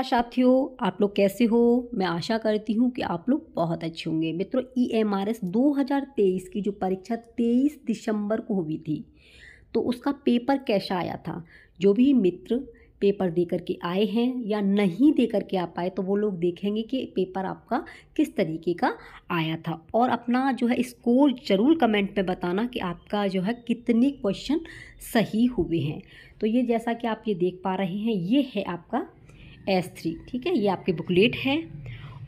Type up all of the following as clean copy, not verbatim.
साथियों, आप लोग कैसे हो? मैं आशा करती हूँ कि आप लोग बहुत अच्छे होंगे। मित्रों, EMRS 2023 की जो परीक्षा 23 दिसंबर को हुई थी, तो उसका पेपर कैसा आया था? जो भी मित्र पेपर दे कर के आए हैं या नहीं दे कर के आ पाए, तो वो लोग देखेंगे कि पेपर आपका किस तरीके का आया था, और अपना जो है स्कोर ज़रूर कमेंट में बताना कि आपका जो है कितने क्वेश्चन सही हुए हैं। तो ये जैसा कि आप ये देख पा रहे हैं, ये है आपका S3, ठीक है। ये आपकी बुकलेट है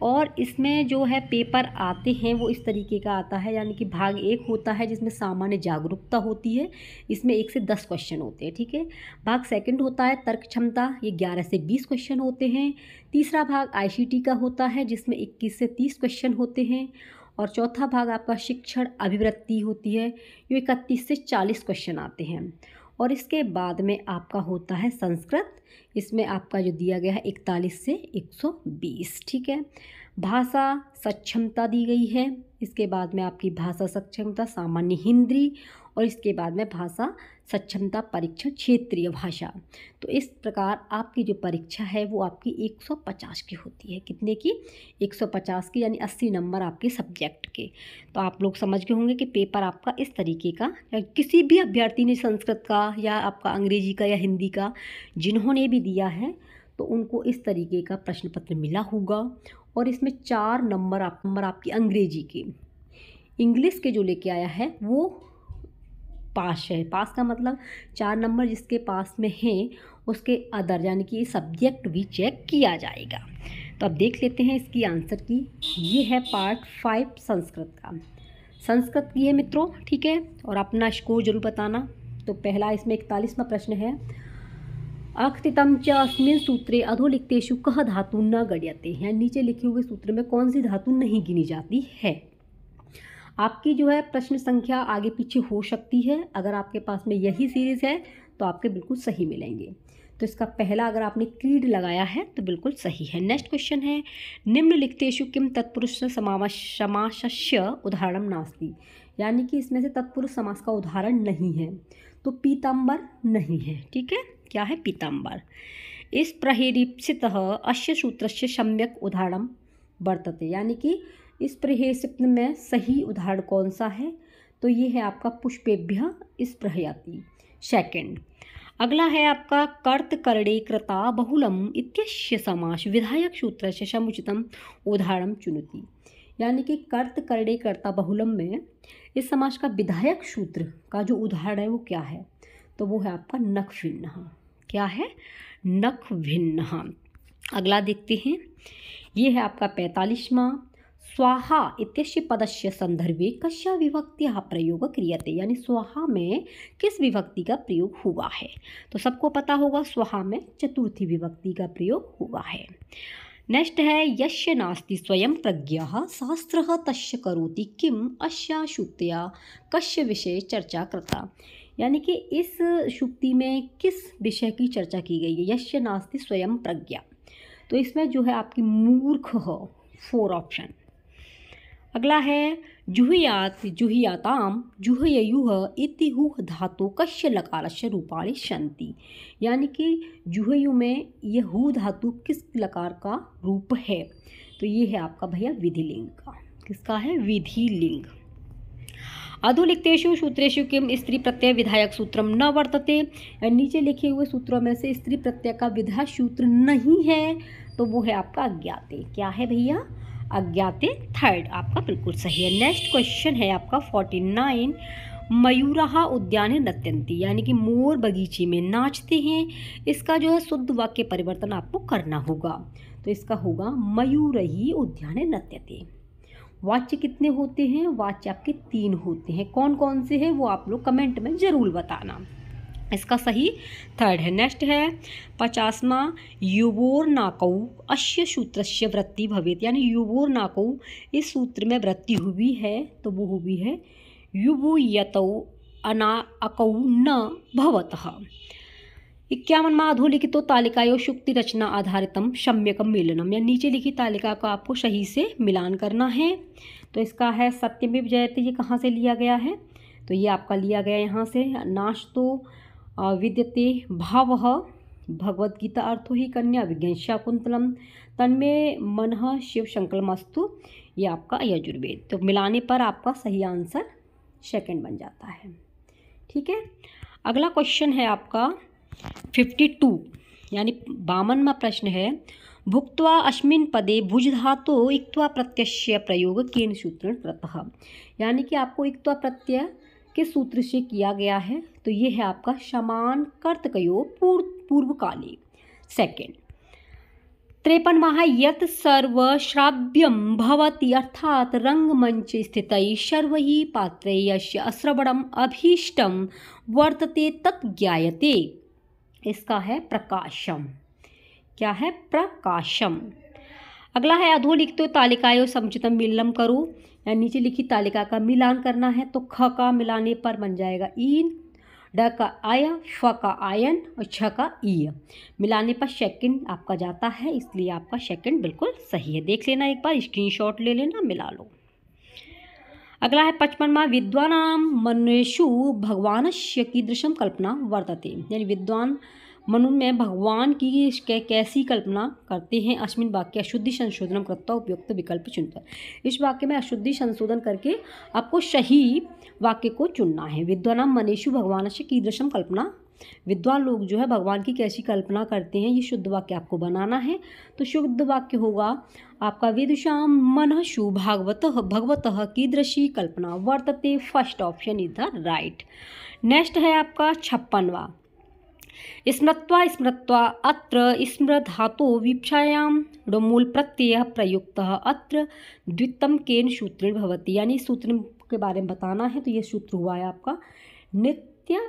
और इसमें जो है पेपर आते हैं वो इस तरीके का आता है, यानी कि भाग 1 होता है जिसमें सामान्य जागरूकता होती है, इसमें 1 से 10 क्वेश्चन होते हैं, ठीक है। भाग 2 होता है तर्क क्षमता, ये 11 से 20 क्वेश्चन होते हैं। तीसरा भाग ICT का होता है जिसमें 21 से 30 क्वेश्चन होते हैं। और चौथा भाग आपका शिक्षण अभिवृत्ति होती है, ये 31 से 40 क्वेश्चन आते हैं। और इसके बाद में आपका होता है संस्कृत, इसमें आपका जो दिया गया है 41 से 120, ठीक है। भाषा सक्षमता दी गई है, इसके बाद में आपकी भाषा सक्षमता सामान्य हिंदी, और इसके बाद में भाषा सक्षमता परीक्षण क्षेत्रीय भाषा। तो इस प्रकार आपकी जो परीक्षा है वो आपकी 150 की होती है। कितने की? 150 की, यानी 80 नंबर आपके सब्जेक्ट के। तो आप लोग समझ गए होंगे कि पेपर आपका इस तरीके का, किसी भी अभ्यर्थी ने संस्कृत का या आपका अंग्रेजी का या हिंदी का जिन्होंने भी दिया है तो उनको इस तरीके का प्रश्न पत्र मिला होगा। और इसमें 4 नंबर आपकी अंग्रेजी के, इंग्लिश के जो लेके आया है वो पास है। पास का मतलब 4 नंबर जिसके पास में हैं उसके अदर, यानी कि सब्जेक्ट भी चेक किया जाएगा। तो अब देख लेते हैं इसकी आंसर की। ये है पार्ट 5 संस्कृत का, संस्कृत की है मित्रों, ठीक है। और अपना स्कोर जरूर बताना। तो पहला इसमें 41वां प्रश्न है, अकथितं च अस्मिन् सूत्रे अधोलिखितेषु कः धातु न गण्यते, यानी नीचे लिखे हुए सूत्र में कौन सी धातु नहीं गिनी जाती है। आपकी जो है प्रश्न संख्या आगे पीछे हो सकती है, अगर आपके पास में यही सीरीज़ है तो आपके बिल्कुल सही मिलेंगे। तो इसका पहला अगर आपने क्रीड लगाया है तो बिल्कुल सही है। नेक्स्ट क्वेश्चन है, निम्नलिखितेषु किम तत्पुरुष समासस्य उदाहरणं नास्ति, यानी कि इसमें से तत्पुरुष समास का उदाहरण नहीं है। तो पीताम्बर नहीं है, ठीक है। क्या है? पीताम्बर। इस प्रहिरीप्सितः अस्य सूत्रस्य सम्यक उदाहरणं वर्तते, यानी कि इस प्रहेसित में सही उदाहरण कौन सा है? तो ये है आपका पुष्पेभ्यः स्पृहयति। सेकंड, अगला है आपका कर्तकरणे कृता बहुलम इत्यस्य समास विधायक सूत्रस्य समुचितम उदाहरणं चुनोति, यानी कि कर्तकरणे कर्ता बहुलम में इस समास का विधायक सूत्र का जो उदाहरण है वो क्या है? तो वो है आपका नख भिन्नः। क्या है? नख भिन्नः। अगला देखते हैं, ये है आपका 45वां, स्वाहा इत्यस्य पदस्य संदर्भे कस्या विभक्त्याः प्रयोग क्रियते, यानी स्वाहा में किस विभक्ति का प्रयोग हुआ है? तो सबको पता होगा स्वाहा में चतुर्थी विभक्ति का प्रयोग हुआ है। नेक्स्ट है, यस्य नास्ति स्वयं प्रज्ञः शास्त्रः तस्य करोति किम अस्या शुक्त्या कस्य विषये चर्चा कृता, यानी कि इस शुक्ति में किस विषय की चर्चा की गई है? यस्य नास्ति स्वयं प्रज्ञा, तो इसमें जो है आपकी मूर्ख हो, 4 ऑप्शन। अगला है, जुहुयात जुहुयाताम जुहययुः इति हुः धातु कस्य लकारस्य रूपाणि सन्ति, यानी कि जुहयु में यह हु धातु किस लकार का रूप है? तो ये है आपका भैया विधिलिंग का। किसका है? विधिलिंग। अधोलिखितेषु सूत्रेषु किम स्त्री प्रत्यय विधायक सूत्रम न वर्तते, नीचे लिखे हुए सूत्रों में से स्त्री प्रत्यय का विधायक सूत्र नहीं है, तो वो है आपका अज्ञाते। क्या है भैया? अज्ञाते। थर्ड आपका बिल्कुल सही है। नेक्स्ट क्वेश्चन है आपका 49, मयूराः उद्याने नृत्यन्ति, यानी कि मोर बगीचे में नाचते हैं। इसका जो है शुद्ध वाक्य परिवर्तन आपको करना होगा, तो इसका होगा मयूरैः उद्याने नृत्यते। वाच्य कितने होते हैं? वाच्य आपके 3 होते हैं। कौन कौन से हैं वो आप लोग कमेंट में ज़रूर बताना। इसका सही थर्ड है। नेक्स्ट है 50वां, युवोर्नाकौ अस्य सूत्रस्य वृत्ति भवेत्, यानी युवोर्नाकौ इस सूत्र में वृत्ति हुई है, तो वो हुई है युवुयतौ अनाकौ न भवतः। 51वां, अधोलिखितो तालिकायो शुक्ति रचना आधारितम सम्यकम मेलनम, या नीचे लिखी तालिका को आपको सही से मिलान करना है। तो इसका है सत्यमेव जयते, ये कहाँ से लिया गया है? तो ये आपका लिया गया यहाँ से, नाश्तो विद्यते भावः भगवद गीता अर्थो ही कन्या विज्ञान शाकुंतलम तन्मे मनः शिव संकल्पमस्तु, ये आपका यजुर्वेद। तो मिलाने पर आपका सही आंसर सेकंड बन जाता है। ठीक है, अगला क्वेश्चन है आपका 52 यानी 52वां प्रश्न है, भुक्त्वा अस्मिन् पदे भुज धातो इक्त्वा प्रत्यय प्रयोग केन सूत्रेण कृतः। यानी कि आपको इक्त्वा प्रत्यय के सूत्र से किया गया है। तो ये है आपका समान कर्तकयो पूर्व काले। सेकेंड 53वां यत् सर्वश्राव्यं भवति अर्थात रंगमंच स्थितैः सर्वैः पात्रैः यस्य अश्रवणम् अभीष्टं वर्तते तत् ज्ञायते। इसका है प्रकाशम। क्या है? प्रकाशम। अगला है अधोलिखितो तालिकायो समुचितं मिलनं करो, या नीचे लिखी तालिका का मिलान करना है। तो ख का मिलाने पर बन जाएगा ईन, ड का आय, फ का आयन और छ का ई। मिलाने पर सेकंड आपका जाता है, इसलिए आपका सेकंड बिल्कुल सही है। देख लेना एक बार, स्क्रीनशॉट ले लेना, मिला लो। अगला है 55वां विद्वानां मनुषु भगवानस्य कीदृशं कल्पना वर्तते। यानी विद्वान मनु में भगवान की कैसी कल्पना करते हैं। अस्मिन् वाक्य अशुद्धि संशोधन कृत्वा उपयुक्त विकल्प चुनकर। इस वाक्य में अशुद्धि संशोधन करके आपको सही वाक्य को चुनना है। विद्वानां मनुषु भगवानस्य कीदृशं कल्पना, विद्वान लोग जो है भगवान की कैसी कल्पना करते हैं, ये शुद्ध वाक्य आपको बनाना है। तो शुद्ध वाक्य होगा आपका विदुषां मनसु भगवतः कीदृशी कल्पना वर्तते। First option is the right. Next है आपका 56वां स्मृत्वा अत्र स्मृधातो विवक्षायां मूल प्रत्यय प्रयुक्तः अत्र द्वित्वं केन सूत्रेण भवति। यानी सूत्र के बारे में बताना है। तो ये सूत्र हुआ है आपका नित्य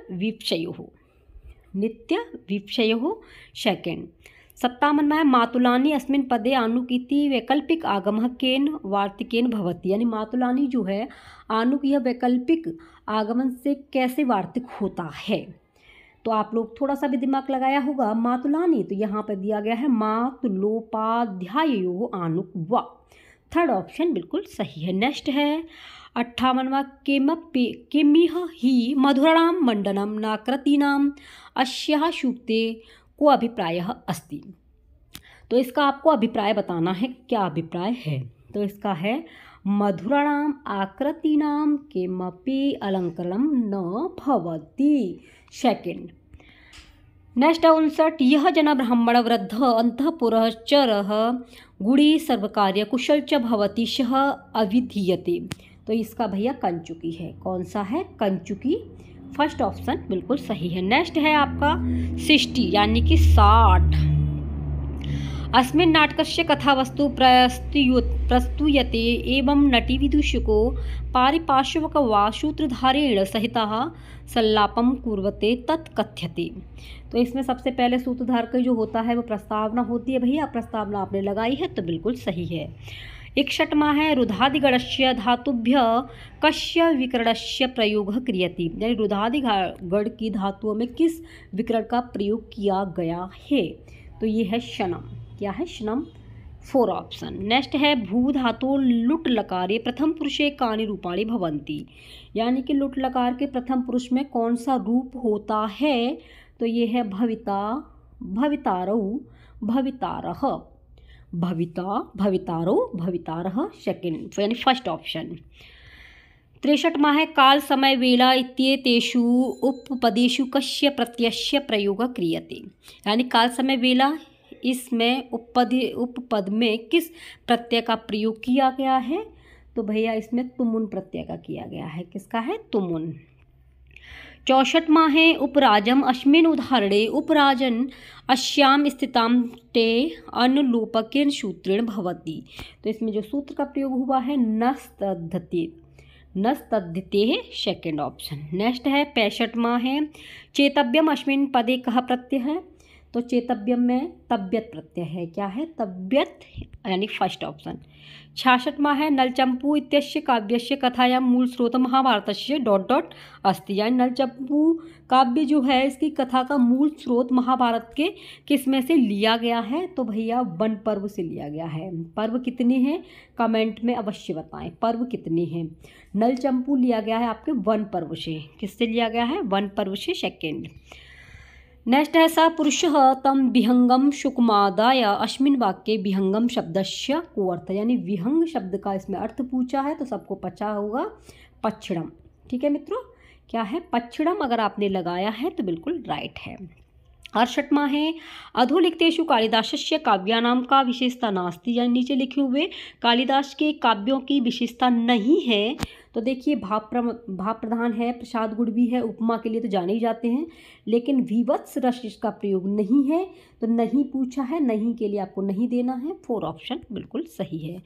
विवक्षयोः। सेकेंड 57वां मातुलानी अस्मिन् पदे आनुक इति वैकल्पिक आगमः केन वार्तिकेन भवति। यानी मातुलानी जो है आनुक, यह वैकल्पिक आगमन से कैसे वार्तिक होता है। तो आप लोग थोड़ा सा भी दिमाग लगाया होगा। मातुलानी तो यहाँ पर दिया गया है मातुलोपाध्यायो आनुक वा। थर्ड ऑप्शन बिल्कुल सही है। नेक्स्ट है 58वां किमिह हि मधुराणां मंडनं नाकृतीनाम् अस्याः सूक्ते को अभिप्रायः अस्ति। तो इसका आपको अभिप्राय बताना है, क्या अभिप्राय है। तो इसका है मधुराणाम् आकृतीनां किमपि अलंकरणं न भवति। सेकेंड नेक्स्ट 59 यह जना ब्राह्मण वृद्ध अंतःपुरश्चरः गुणी सर्वकार्य कुशल च भवति सः अविधीयते। तो इसका भैया कंचुकी है। कौन सा है? कंचुकी। फर्स्ट ऑप्शन बिल्कुल सही है। नेक्स्ट है आपका 60 यानी कि 60 अस्मिन् नाटकस्य कथावस्तु प्रस्तूयते एवं नटी विदूषको पारिपार्श्वक वा सूत्रधारेण सहितः संलापं कुर्वते तत् कथ्यते। तो इसमें सबसे पहले सूत्रधार का जो होता है वो प्रस्तावना होती है। भैया प्रस्तावना आपने लगाई है तो बिल्कुल सही है। 61वां है रुधादिगणस्य धातुभ्य कस्य विकरणस्य प्रयोग क्रियते। यानी रुधादिगण की धातुओं में किस विकरण का प्रयोग किया गया है। तो ये है शनम। क्या है? शनम। 4 ऑप्शन। नेक्स्ट है भू धातु लुट लकारे प्रथम पुरुषे कानि रूपाणि भवन्ति। यानी कि लुट लकार के प्रथम पुरुष में कौन सा रूप होता है। तो ये है भविता, भवितारौ, भवितारः, भविता, भवितारौ, भवितारः। सेकेंड यानी फर्स्ट ऑप्शन। 63वां है काल समय वेला इत्येतेषु उपपदेषु कस्य प्रत्ययस्य प्रयोग क्रियते। यानी काल समय वेला इसमें उपपद में किस प्रत्यय का प्रयोग किया गया है। तो भैया इसमें तुमुन प्रत्यय का किया गया है। किसका है? तुमुन। 64वां है उपराजम अस्मिन् उदाहरणे उपराजन अस्याम स्थितां ते अनुलोपकेन सूत्रेण भवति। तो इसमें जो सूत्र का प्रयोग हुआ है नस्तद्धते है। Second option. नेक्स्ट है 65वां है चेतव्यम अस्मिन् पदे कः प्रत्यय है। तो चेतव्यम में तब्यत प्रत्यय है। क्या है? तब्यत, यानी फर्स्ट ऑप्शन। 66वां है नलचंपू इत्यस्य काव्यस्य कथायां मूल स्रोत महाभारतस्य ... अस्ति। यानी नलचंपू काव्य जो है इसकी कथा का मूल स्रोत महाभारत के किस में से लिया गया है। तो भैया वन पर्व से लिया गया है। पर्व कितने हैं कमेंट में अवश्य बताएं, पर्व कितने हैं। नलचंपू लिया गया है आपके वन पर्व से। किससे लिया गया है? वन पर्व से। सेकेंड नेक्स्ट है स पुरुषः तं विहंगम शुकमादाय अस्मिन् वाक्ये विहंगम शब्दस्य को अर्थ, यानी विहंग शब्द का इसमें अर्थ पूछा है तो सबको पता होगा पच्छिड़म। ठीक है मित्रों, क्या है पच्छिड़म, अगर आपने लगाया है तो बिल्कुल राइट है। 68वां है अधोलिखितेषु कालिदासस्य काव्यानां का विशेषता नास्ति, यानी नीचे लिखे हुए कालिदास के काव्यों की विशेषता नहीं है। तो देखिए भाव प्रधान है, प्रसाद गुण भी है, उपमा के लिए तो जाने ही जाते हैं, लेकिन विवत्स रस इसका प्रयोग नहीं है, तो नहीं पूछा है, नहीं के लिए आपको नहीं देना है। 4 ऑप्शन बिल्कुल सही है।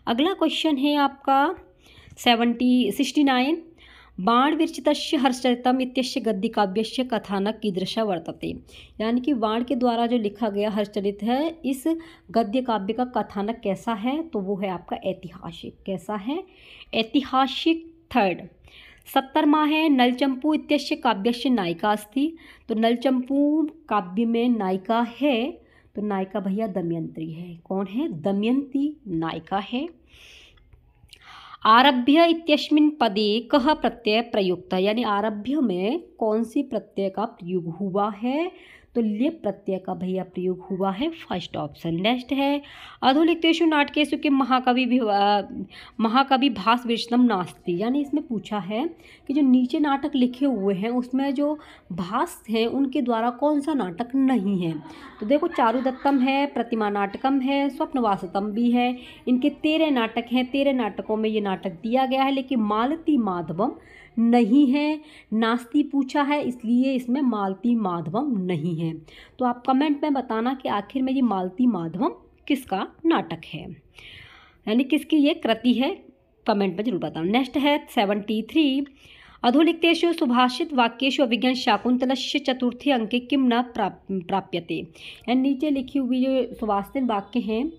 अगला क्वेश्चन है आपका 69 बाण विरचितस्य हर्षचरितम् इत्यस्य गद्यकाव्यस्य कथानक कीदृश वर्तते, यानी कि बाण के द्वारा जो लिखा गया हर्षचरित है इस गद्य काव्य का कथानक कैसा है, तो वो है आपका ऐतिहासिक। कैसा है? ऐतिहासिक। 3rd 70वां है नलचंपू इत्यस्य काव्यस्य नायिका अस्ति, तो नलचंपू काव्य में नायिका है, तो नायिका भैया दमयंती है। कौन है? दमयंती नायिका है। आरभ्य इत्यस्मिन् पदे कः प्रत्यय प्रयुक्त, यानी आरभ्य में कौन सी प्रत्यय का प्रयोग हुआ है, तो लिप प्रत्यय का भैया प्रयोग हुआ है। 1st option. नेक्स्ट है अधोलिखितेषु नाटकेषु किं महाकवि भास विरचितम नास्ति, यानी इसमें पूछा है कि जो नीचे नाटक लिखे हुए हैं उसमें जो भास हैं उनके द्वारा कौन सा नाटक नहीं है। तो देखो चारुदत्तम है, प्रतिमा नाटकम है, स्वप्नवासतम भी है, इनके 13 नाटक हैं। 13 नाटकों में ये नाटक दिया गया है, लेकिन मालती माधवम नहीं है। नास्ति पूछा है, इसलिए इसमें मालती माधवम नहीं है। तो आप कमेंट में बताना कि आखिर में ये मालती माधवम किसका नाटक है, यानी किसकी ये कृति है, कमेंट में जरूर बताना। नेक्स्ट है 73 अधोलिखितेषु सुभाषित वाक्येषु अभिज्ञान शाकुंतलस्य चतुर्थे अंके किम न प्राप्यते, यानी नीचे लिखी हुई जो सुभाषित वाक्य हैं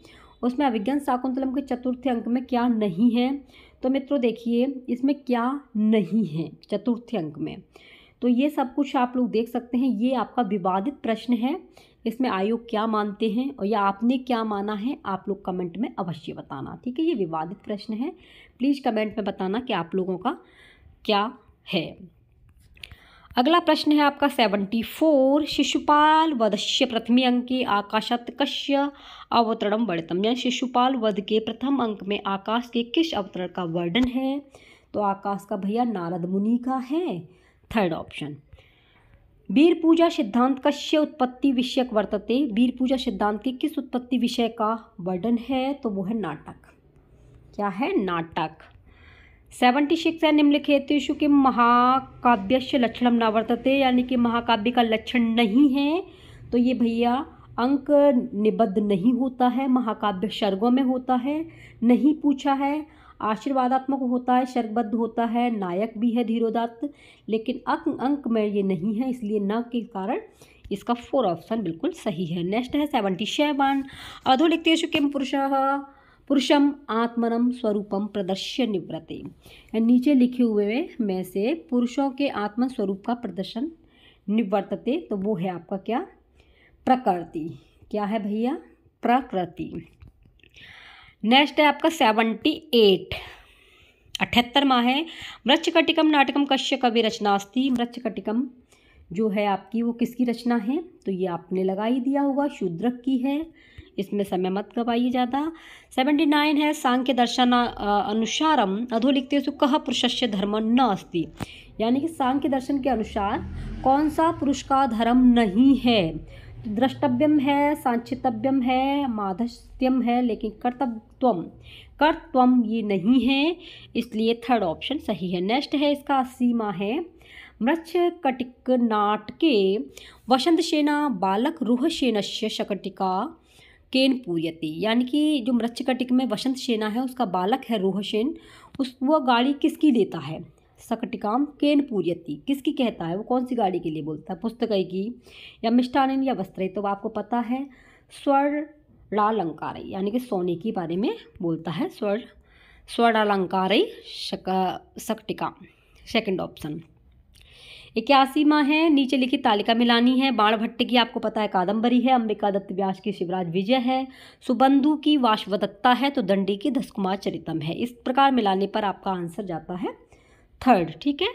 उसमें अभिज्ञान शाकुंतलम के चतुर्थ अंक में क्या नहीं है। तो मित्रों देखिए इसमें क्या नहीं है चतुर्थ अंक में, तो ये सब कुछ आप लोग देख सकते हैं। ये आपका विवादित प्रश्न है, इसमें आयोग क्या मानते हैं और या आपने क्या माना है, आप लोग कमेंट में अवश्य बताना। ठीक है, ये विवादित प्रश्न है, प्लीज़ कमेंट में बताना कि आप लोगों का क्या है। अगला प्रश्न है आपका 74 शिशुपाल वधस्य प्रथमे अंके आकाशात् कस्य अवतरणं वर्णितम्, यानी शिशुपाल वध के प्रथम अंक में आकाश के किस अवतरण का वर्णन है, तो आकाश का भैया नारद मुनि का है। 3rd option. वीर पूजा सिद्धांत कस्य उत्पत्ति विषयक वर्तते, वीर पूजा सिद्धांत के किस उत्पत्ति विषय का वर्णन है, तो वो है नाटक। क्या है? नाटक। 76 है निम्नलिखितेषु किं महाकाव्यस्य लक्षणं न वर्तते, यानी कि महाकाव्य का लक्षण नहीं है, तो ये भैया अंक निबद्ध नहीं होता है, महाकाव्य सर्गों में होता है, नहीं पूछा है, आशीर्वादात्मक होता है, सर्गबद्ध होता है, नायक भी है धीरोदात्त, लेकिन अंक में ये नहीं है, इसलिए न के कारण इसका 4 ऑप्शन बिल्कुल सही है। नेक्स्ट है 77 अधोलिखितेषु किं पुरुषम आत्मनम स्वरूपम प्रदर्श्य निवृत्ते, नीचे लिखे हुए में से पुरुषों के आत्म स्वरूप का प्रदर्शन निवर्तते, तो वो है आपका क्या? प्रकृति। क्या है भैया? प्रकृति। नेक्स्ट है आपका 78 78वां है मृच्छकटिकम नाटकम कस्य कवि रचना अस्ति, मृच्छकटिकम जो है आपकी वो किसकी रचना है, तो ये आपने लगा ही दिया होगा, शूद्रक की है, इसमें समय मत गवाइए ज़्यादा। 79 है सांख्य दर्शन अनुसारम अधोलिखितेषु कः पुरुषस्य धर्म न अस्ति, यानी कि सांख्य दर्शन के अनुसार कौन सा पुरुष का धर्म नहीं है, तो द्रष्टव्यम है, सांचितव्यम है, माधस्त्यम है, लेकिन कर्तव्यम ये नहीं है, इसलिए 3rd ऑप्शन सही है। नेक्स्ट है इसका 80वां है मृच्छकटिक नाटके वसंतसेना बालक रुहसेनस्य शकटिका केन पूर्यते, यानी कि जो मृच्छकटिक में वसंत सेना है उसका बालक है रुहसेन, वो गाड़ी किसकी लेता है? शकटिकाम केन पूर्यति, किसकी कहता है, वो कौन सी गाड़ी के लिए बोलता है? पुस्तक की या मिष्टान या वस्त्र, तो आपको पता है स्वर्णालंकार, यानी कि सोने के बारे में बोलता है, स्वर्णालंकार शकटिका। 2nd option. 81वां है नीचे लिखी तालिका मिलानी है। बाणभट्ट की आपको पता है कादंबरी है, अंबिका दत्त व्यास की शिवराज विजय है, सुबंधु की वाशवदत्ता है, तो दंडी की दशकुमार चरितम है। इस प्रकार मिलाने पर आपका आंसर जाता है 3rd। ठीक है,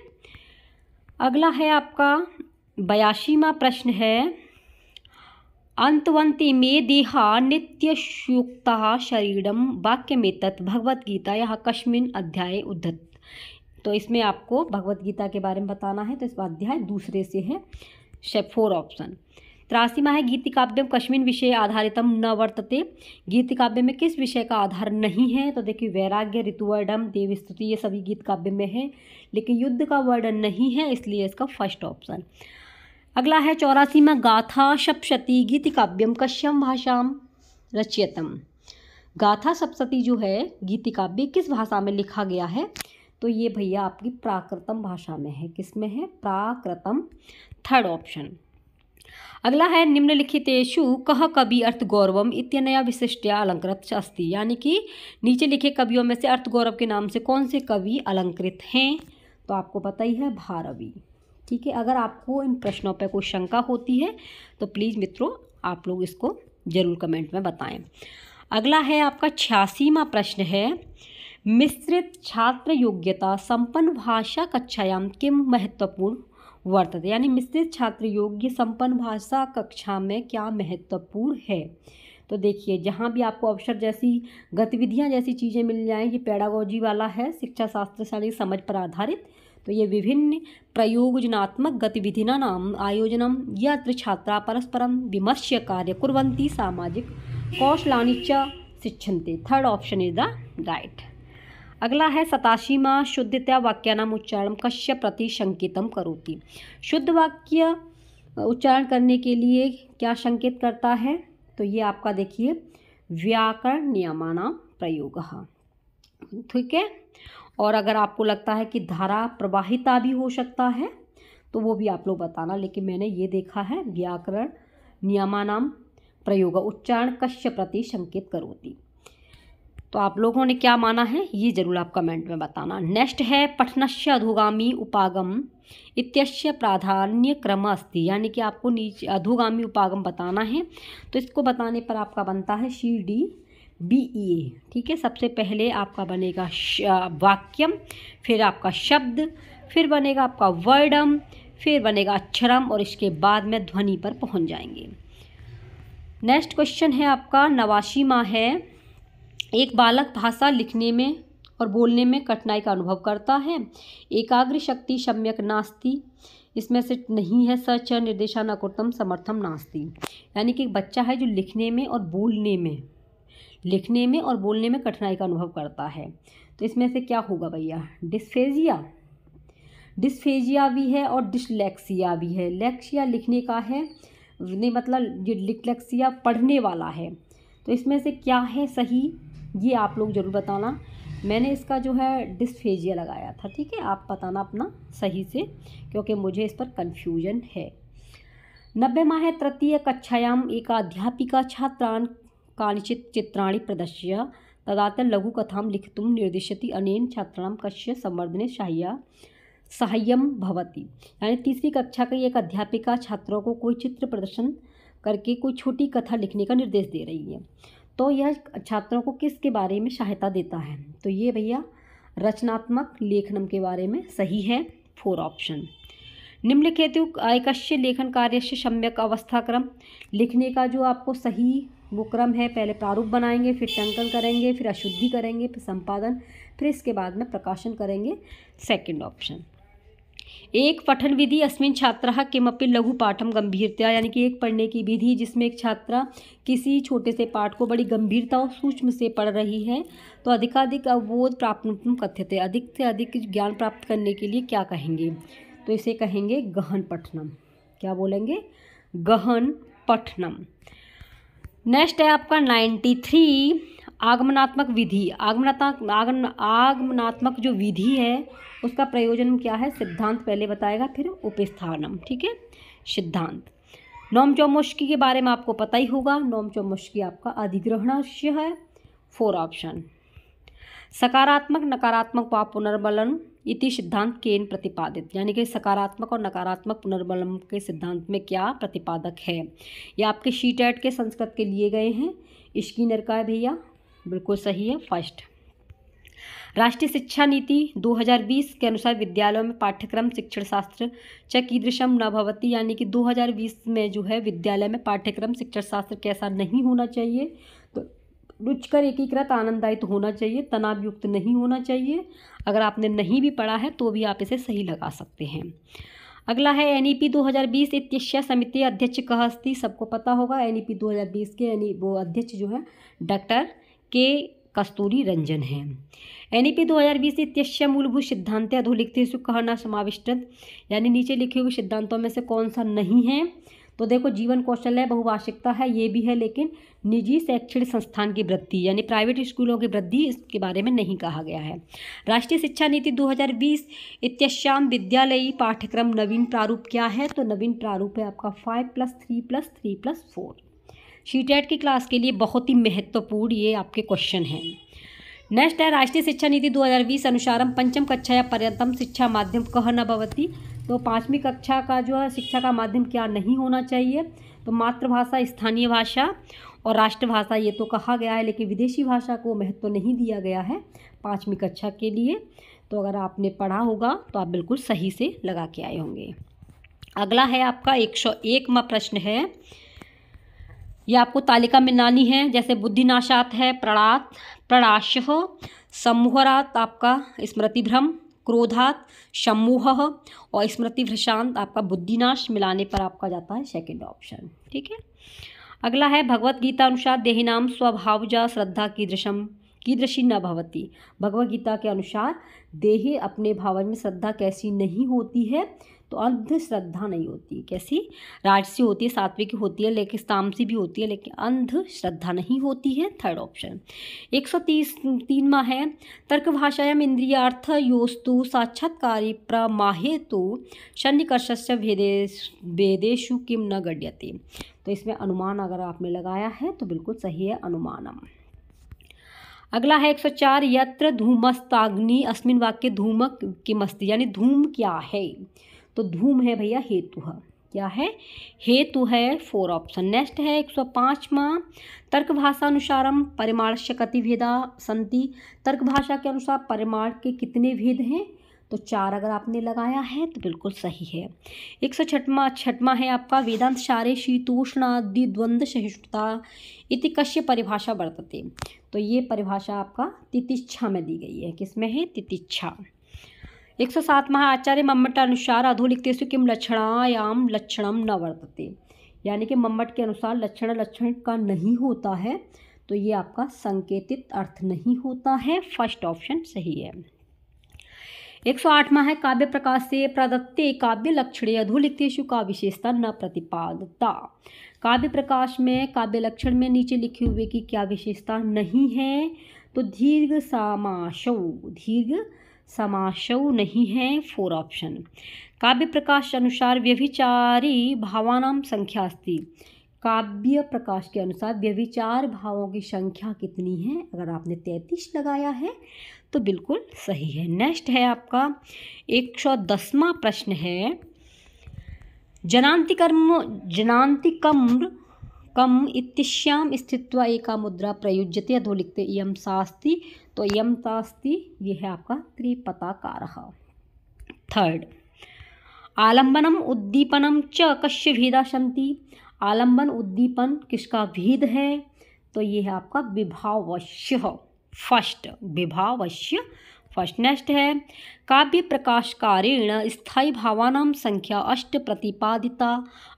अगला है आपका 82वां प्रश्न है, अंतवंती में देहा नित्ययुक्ता शरीरम वाक्यमेतत् भगवद्गीता यह कस्मिन् अध्याये उद्धत। तो इसमें आपको भगवत गीता के बारे में बताना है। तो इस अध्याय दूसरे से है। 4 ऑप्शन। 83वां है, गीतिकाव्यम कस्मिन् विषय आधारितम न वर्तते। गीतिकाव्य में किस विषय का आधार नहीं है? तो देखिए वैराग्य, ऋतुवर्णन, देवस्तुति, ये सभी गीत काव्य में है, लेकिन युद्ध का वर्णन नहीं है, इसलिए इसका फर्स्ट ऑप्शन। अगला है 84वां, गाथा सप्तशती गीतिकाव्यम कस्यां भाषां रच्यतम। गाथा सप्तशती जो है गीतिकाव्य किस भाषा में लिखा गया है? तो ये भैया आपकी प्राकृतम भाषा में है। किस में है? प्राकृतम, थर्ड ऑप्शन। अगला है, निम्नलिखितेषु कः कवि अर्थगौरवम इत्यनया विशिष्टया अलंकृत अस्ति। यानी कि नीचे लिखे कवियों में से अर्थगौरव के नाम से कौन से कवि अलंकृत हैं? तो आपको पता ही है, भारवी। ठीक है, अगर आपको इन प्रश्नों पर कोई शंका होती है तो प्लीज़ मित्रों आप लोग इसको ज़रूर कमेंट में बताएं। अगला है आपका 86वां प्रश्न है, मिश्रित छात्र योग्यता संपन्न भाषा कक्षायां किम महत्वपूर्ण वर्तते। यानी मिश्रित छात्र योग्य संपन्न भाषा कक्षा में क्या महत्वपूर्ण है? तो देखिए जहाँ भी आपको अवसर जैसी गतिविधियाँ जैसी चीज़ें मिल जाएँ, ये पेडागोजी वाला है, शिक्षा शास्त्र शारीरिक समझ पर आधारित। तो ये विभिन्न प्रयोजनात्मक गतिविधिना नाम आयोजनम यत्र छात्रा परस्परम विमर्श्य कार्य कुर्वन्ति सामाजिक कौशलानि च शिक्षन्ते। Third option is the right. अगला है 87वां, शुद्धतया वाक्यानाम उच्चारण कस्य प्रति संकेतम करोति। शुद्ध वाक्य उच्चारण करने के लिए क्या संकेत करता है? तो ये आपका देखिए व्याकरण नियमानाम प्रयोगः। ठीक है, और अगर आपको लगता है कि धारा प्रवाहिता भी हो सकता है तो वो भी आप लोग बताना, लेकिन मैंने ये देखा है व्याकरण नियमानाम प्रयोग उच्चारण कस्य प्रति संकेत करोति। तो आप लोगों ने क्या माना है ये जरूर आप कमेंट में बताना। नेक्स्ट है, पठनस्य अधोगामी उपागम इत्यस्य प्राधान्य क्रम अस्ति। यानी कि आपको नीचे अधोगामी उपागम बताना है, तो इसको बताने पर आपका बनता है CDBEA। ठीक है, सबसे पहले आपका बनेगा वाक्यम, फिर आपका शब्द, फिर बनेगा आपका वर्डम, फिर बनेगा अक्षरम, और इसके बाद में ध्वनि पर पहुंच जाएंगे। नेक्स्ट क्वेश्चन है आपका 89वां है, एक बालक भाषा लिखने में और बोलने में कठिनाई का अनुभव करता है, एकाग्र शक्ति सम्यक नास्ति। इसमें से नहीं है सच निर्देशान अकुर्तम समर्थम नास्ति। यानी कि एक बच्चा है जो लिखने में और बोलने में कठिनाई का अनुभव करता है, तो इसमें से क्या होगा भैया? डिस्फेजिया भी है और डिसलेक्सिया भी है। लेक्सिया लिखने का है, नहीं मतलब ये डिसलेक्सिया पढ़ने वाला है। तो इसमें से क्या है सही, ये आप लोग ज़रूर बताना। मैंने इसका जो है डिस्फेजिया लगाया था। ठीक है, आप बताना अपना सही से, क्योंकि मुझे इस पर कन्फ्यूजन है। 90वां है, तृतीय कक्षायां एका अध्यापिका छात्रान् कानिचित् चित्राणि प्रदर्श्य तदातर लघुकथां लिखितुं निर्दिशति अनेन छात्राणां कस्य संवर्धने साहाय्यं भवति। यानी तीसरी कक्षा की एक अध्यापिका छात्रों को कोई चित्र प्रदर्शन करके कोई छोटी कथा लिखने का निर्देश दे रही है, तो यह छात्रों को किसके बारे में सहायता देता है? तो ये भैया रचनात्मक लेखनम के बारे में सही है, 4 ऑप्शन। निम्नलिखित एकस्य लेखन कार्यस्य सम्यक अवस्था क्रम। लिखने का जो आपको सही वो क्रम है, पहले प्रारूप बनाएंगे, फिर टंकन करेंगे, फिर अशुद्धि करेंगे, फिर संपादन, फिर इसके बाद में प्रकाशन करेंगे, सेकंड ऑप्शन। एक पठन विधि अस्मिन् छात्रः किमपि लघु पाठम गंभीरतया। यानी कि एक पढ़ने की विधि जिसमें एक छात्रा किसी छोटे से पाठ को बड़ी गंभीरता और सूक्ष्म से पढ़ रही है, तो अधिकाधिक अवबोध प्राप्तुं कथ्यते। अधिक से अधिक ज्ञान प्राप्त करने के लिए क्या कहेंगे? तो इसे कहेंगे गहन पठनम। क्या बोलेंगे? गहन पठनम। नेक्स्ट है आपका 93, आगमनात्मक विधि। आगमनात्मक जो विधि है उसका प्रयोजन क्या है? सिद्धांत पहले बताएगा, फिर उपस्थानम। ठीक है, सिद्धांत। नोम चौमुष्की के बारे में आपको पता ही होगा। नोम चौमुष्की आपका अधिग्रहणस्य है, 4 ऑप्शन। सकारात्मक नकारात्मक व पुनर्बलन इति सिद्धांत केन प्रतिपादित। यानी कि सकारात्मक और नकारात्मक पुनर्बलन के सिद्धांत में क्या प्रतिपादक है? ये आपके शीटेट के संस्कृत के लिए गए हैं, स्किनर का है भैया, बिल्कुल सही है, फर्स्ट। राष्ट्रीय शिक्षा नीति 2020 के अनुसार विद्यालयों में पाठ्यक्रम शिक्षण शास्त्र च कीदृशम न भवति, यानी कि 2020 में जो है विद्यालय में पाठ्यक्रम शिक्षण शास्त्र कैसा नहीं होना चाहिए, तो रुचिकर एकीकृत आनंददायी तो होना चाहिए, तनाव युक्त नहीं होना चाहिए। अगर आपने नहीं भी पढ़ा है तो भी आप इसे सही लगा सकते हैं। अगला है NEP 2020 इत्यस्य समिति अध्यक्ष कः अस्ति। सबको पता होगा NEP 2020 के वो अध्यक्ष जो है डॉक्टर के कस्तूरी रंजन है। NEP 2020 इत्यस्य मूलभूत सिद्धांते अधोलिखितेषु कः न समाविष्टः, यानी नीचे लिखे हुए सिद्धांतों में से कौन सा नहीं है। तो देखो, जीवन कौशल है, बहुभाषिकता है, ये भी है, लेकिन निजी शैक्षणिक संस्थान की वृद्धि यानी प्राइवेट स्कूलों की वृद्धि इसके बारे में नहीं कहा गया है। राष्ट्रीय शिक्षा नीति 2020 इत्यस्याम विद्यालयी पाठ्यक्रम नवीन प्रारूप क्या है, तो नवीन प्रारूप है आपका 5+3+3+4। CTET की क्लास के लिए बहुत ही महत्वपूर्ण ये आपके क्वेश्चन हैं। नेक्स्ट है राष्ट्रीय शिक्षा नीति 2020 अनुसारम पंचम कक्षा या पर्यंतम शिक्षा माध्यम कः न भवति। तो 5वीं कक्षा का जो है शिक्षा का माध्यम क्या नहीं होना चाहिए, तो मातृभाषा, स्थानीय भाषा और राष्ट्रभाषा ये तो कहा गया है, लेकिन विदेशी भाषा को महत्व नहीं दिया गया है 5वीं कक्षा के लिए। तो अगर आपने पढ़ा होगा तो आप बिल्कुल सही से लगा के आए होंगे। अगला है आपका 101वां प्रश्न है, ये आपको तालिका में लानी है। जैसे बुद्धिनाशात है प्रणात, प्रणाशः, सम्मोहरात आपका स्मृतिभ्रम, क्रोधात सम्मोह और स्मृतिभ्रशांत आपका बुद्धिनाश, मिलाने पर आपका जाता है सेकंड ऑप्शन। ठीक है। अगला है भगवत गीता अनुसार देहिनाम स्वभावजा श्रद्धा कीदृशी न भवति। भगवत गीता के अनुसार देह अपने भावन में श्रद्धा कैसी नहीं होती है, तो अंधश्रद्धा नहीं होती। कैसी? राजसी होती है, सात्विक होती है, लेकिन तामसी भी होती है, लेकिन अंधश्रद्धा नहीं होती है। Third option. 133वां है तर्क भाषायाम इंद्रियार्थ योस्तु साक्षात्कारी प्रमाहेतु सन्निकर्षस्य भेदेषु किम न गड्यते। तो इसमें अनुमान अगर आपने लगाया है तो बिल्कुल सही है, अनुमानम। अगला है 104 यत्र धूमस्ताग्नि अस्मिन वाक्य धूमक किमस्ति, यानी धूम क्या है, तो धूम है भैया हेतु है। क्या है? हेतु है। 4 ऑप्शन। नेक्स्ट है 105वां तर्क भाषा अनुसारम परिमाणस्य कति भेदा सन्ति। तर्क भाषा के अनुसार परिमाण के कितने भेद हैं, तो 4 अगर आपने लगाया है तो बिल्कुल सही है। 106वां है आपका वेदांत सारे शीतोष्णादि द्वंद्व सहिष्णुता इति कस्य परिभाषा वर्तते। तो ये परिभाषा आपका तितिक्षा में दी गई है। किसमें है? तितिक्षा। 107वां आचार्य मम्मट अनुसार अधोलिखितेषु किम लक्षणायाम लक्षणम न वर्तते, यानी कि मम्मट के अनुसार लक्षण का नहीं होता है, तो ये आपका संकेतित अर्थ नहीं होता है। फर्स्ट ऑप्शन सही है। 108वां है काव्य प्रकाश से प्रदत्ते काव्य लक्षणे अधोलिखितेषु का विशेषता न प्रतिपादता। काव्य प्रकाश में काव्य लक्षण में नीचे लिखे हुए की क्या विशेषता नहीं है, तो दीर्घ समासौ नहीं है। 4 ऑप्शन। काव्य प्रकाश अनुसार व्यभिचारी भावानाम संख्या अस्ति। काव्य प्रकाश के अनुसार व्यभिचार भावों की संख्या कितनी है, अगर आपने 33 लगाया है तो बिल्कुल सही है। नेक्स्ट है आपका 110वां प्रश्न है जनान्तिकम इत्यस्याम स्थित्वा एका मुद्रा प्रयुज्यते अधोलिखिते इयं सास्ति। तो इयं सास्ति ये है आपका त्रिपताकारः। थर्ड आलम्बनम उद्दीपनम च कस्य भेदा सन्ति। आलम्बन उद्दीपन किसका भेद है, तो ये है आपका विभावस्य। फर्स्ट विभावस्य फर्स्ट। नेक्स्ट है काव्य प्रकाशकारेण स्थायी भावानां संख्या 8 प्रतिपादिता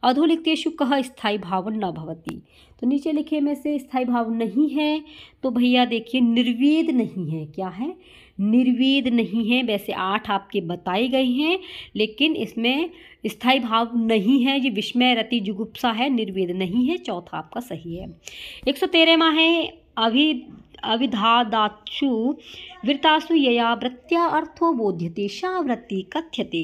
अधोलिखितेषु कः स्थायी भाव न भवति। तो नीचे लिखे में से स्थायी भाव नहीं है, तो भैया देखिए निर्वेद नहीं है। क्या है? निर्वेद नहीं है। वैसे 8 आपके बताई गई हैं, लेकिन इसमें स्थायी भाव नहीं है। ये विस्मय, रति, जुगुप्सा है, निर्वेद नहीं है। चौथा आपका सही है। 113वां है अविधादात्सु वृत्तासु यया वृत्त्या अर्थो बोध्यते सा वृत्ति कथ्यते।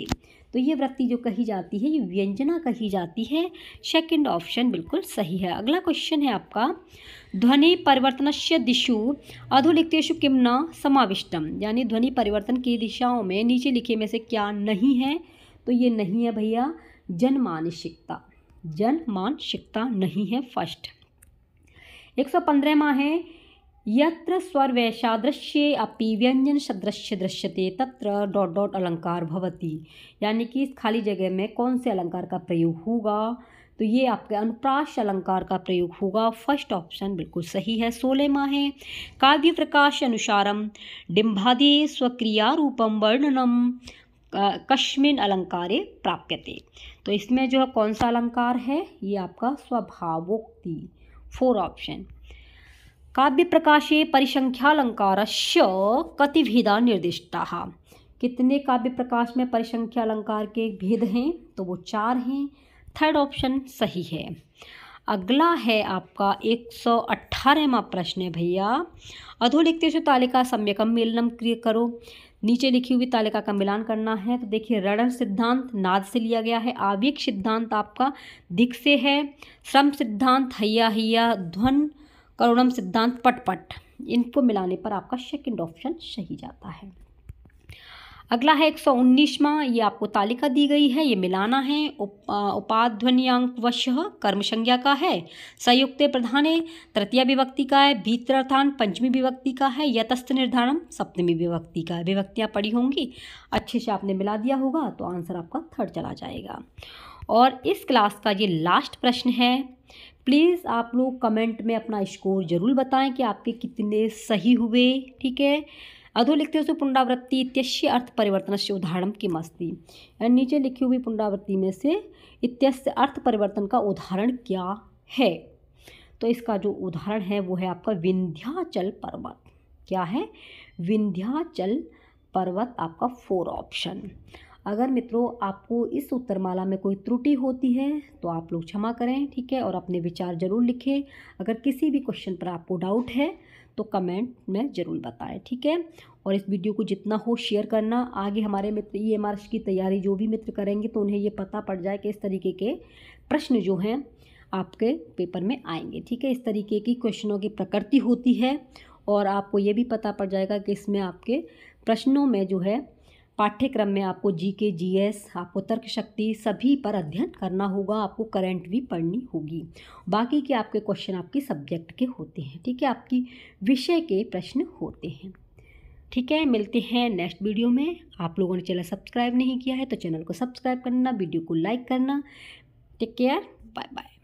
तो ये वृत्ति जो कही जाती है ये व्यंजना कही जाती है। सेकंड ऑप्शन बिल्कुल सही है। अगला क्वेश्चन है आपका ध्वनि परिवर्तनस्य दिशु अधोलिखितेषु किम न समाविष्टम, यानी ध्वनि परिवर्तन की दिशाओं में नीचे लिखे में से क्या नहीं है, तो ये नहीं है भैया जनमानसिकता। जनमानसिकता नहीं है। फर्स्ट। 115वां है यत्र स्वरवैसादृश्ये अपि व्यंजन सदृश्य दृश्यते तत्र डॉट डॉट अलंकार भवति। यानी कि इस खाली जगह में कौन से अलंकार का प्रयोग होगा, तो ये आपके अनुप्रास अलंकार का प्रयोग होगा। फर्स्ट ऑप्शन बिल्कुल सही है। 16वां है काव्य प्रकाश अनुसारम डिम्बादि स्वक्रिया रूपम वर्णनम कस्मिन् अलंकारे प्राप्यते। तो इसमें जो है कौन सा अलंकार है, ये आपका स्वभावोक्ति। 4 ऑप्शन। काव्य प्रकाशे परिसंख्यालंकारस्य कति भेदा निर्दिष्टाः। कितने काव्य प्रकाश में परिसंख्या अलंकार के भेद हैं, तो वो 4 हैं। 3rd ऑप्शन सही है। अगला है आपका 118वां प्रश्न है भैया। अधोलिखितेषु तालिका सम्यकम मेलनम करो। नीचे लिखी हुई तालिका का मिलान करना है। तो देखिए, रणन सिद्धांत नाद से लिया गया है, आवेग सिद्धांत आपका दिक् से है, श्रम सिद्धांत हैया हैया, ध्वन करुणम सिद्धांत पट पट। इनको मिलाने पर आपका सेकंड ऑप्शन सही जाता है। अगला है 119वां, ये आपको तालिका दी गई है, ये मिलाना है। उपाध्वन्यांकवशः कर्म संज्ञा का है, संयुक्ते प्रधाने तृतीया विभक्ति का है, भीतरर्थान पंचमी विभक्ति का है, यतस्थ निर्धारणम सप्तमी विभक्ति का है। विभक्तियाँ पढ़ी होंगी, अच्छे से आपने मिला दिया होगा तो आंसर आपका 3rd चला जाएगा। और इस क्लास का ये लास्ट प्रश्न है। प्लीज़ आप लोग कमेंट में अपना स्कोर जरूर बताएं कि आपके कितने सही हुए। ठीक है। अधोलिखितेषु पुनरावृत्ति इत्यस्य अर्थ परिवर्तनस्य उदाहरणं किम् अस्ति। नीचे लिखी हुई पुनरावृत्ति में से इत्यस्य अर्थ परिवर्तन का उदाहरण क्या है। तो इसका जो उदाहरण है वो है आपका विंध्याचल पर्वत। क्या है, विंध्याचल पर्वत, आपका 4 ऑप्शन। अगर मित्रों आपको इस उत्तरमाला में कोई त्रुटि होती है तो आप लोग क्षमा करें, ठीक है, और अपने विचार जरूर लिखें। अगर किसी भी क्वेश्चन पर आपको डाउट है तो कमेंट में ज़रूर बताएं, ठीक है। और इस वीडियो को जितना हो शेयर करना। आगे हमारे मित्र EMRS की तैयारी जो भी मित्र करेंगे तो उन्हें ये पता पड़ जाए कि इस तरीके के प्रश्न जो हैं आपके पेपर में आएंगे, ठीक है। इस तरीके की क्वेश्चनों की प्रकृति होती है और आपको ये भी पता पड़ जाएगा कि इसमें आपके प्रश्नों में जो है पाठ्यक्रम में आपको GK GS, आपको तर्क शक्ति सभी पर अध्ययन करना होगा। आपको करंट भी पढ़नी होगी। बाकी के आपके क्वेश्चन आपकी सब्जेक्ट के होते हैं, ठीक है, आपकी विषय के प्रश्न होते हैं, ठीक है। मिलते हैं नेक्स्ट वीडियो में। आप लोगों ने चैनल सब्सक्राइब नहीं किया है तो चैनल को सब्सक्राइब करना, वीडियो को लाइक करना। Take care, bye bye.